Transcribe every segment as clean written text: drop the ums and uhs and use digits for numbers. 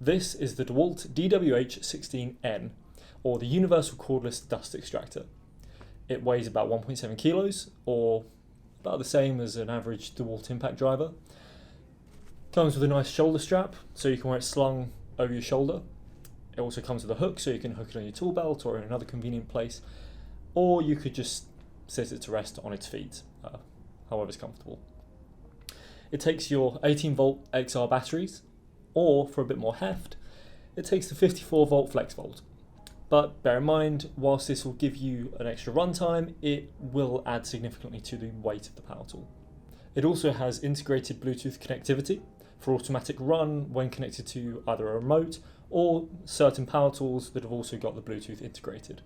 This is the DeWalt DWH16N, or the Universal Cordless Dust Extractor. It weighs about 1.7 kilos, or about the same as an average DeWalt impact driver. Comes with a nice shoulder strap, so you can wear it slung over your shoulder. It also comes with a hook, so you can hook it on your tool belt or in another convenient place, or you could just set it to rest on its feet, however's comfortable. It takes your 18-volt XR batteries, or for a bit more heft, it takes the 54-volt flex volt. But bear in mind, whilst this will give you an extra runtime, it will add significantly to the weight of the power tool. It also has integrated Bluetooth connectivity for automatic run when connected to either a remote or certain power tools that have also got the Bluetooth integrated.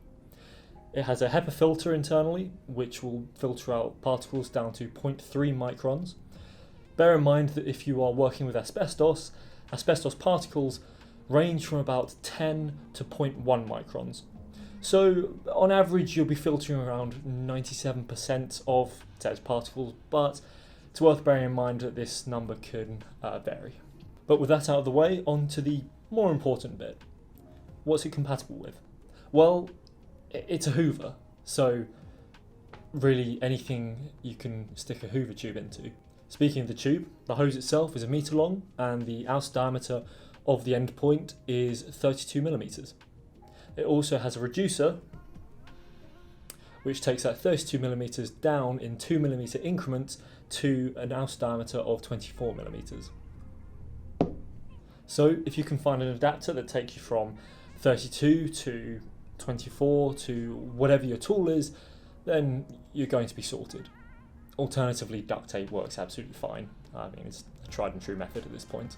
It has a HEPA filter internally, which will filter out particles down to 0.3 microns. Bear in mind that if you are working with asbestos particles range from about 10 to 0.1 microns. So on average you'll be filtering around 97% of said particles, but it's worth bearing in mind that this number can vary. But with that out of the way, on to the more important bit. What's it compatible with? Well, it's a hoover, so really anything you can stick a hoover tube into. Speaking of the tube, the hose itself is 1 meter long and the outer diameter of the end point is 32 millimeters. It also has a reducer which takes that 32 millimeters down in 2 millimeter increments to an outer diameter of 24 millimeters. So if you can find an adapter that takes you from 32 to 24 to whatever your tool is, then you're going to be sorted. Alternatively, duct tape works absolutely fine. I mean, it's a tried and true method at this point.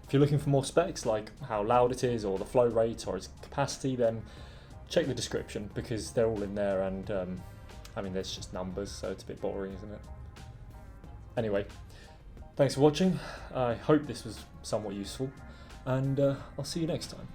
If you're looking for more specs like how loud it is or the flow rate or its capacity, then check the description because they're all in there, and I mean, there's just numbers, so it's a bit boring, isn't it? Anyway, thanks for watching. I hope this was somewhat useful, and I'll see you next time.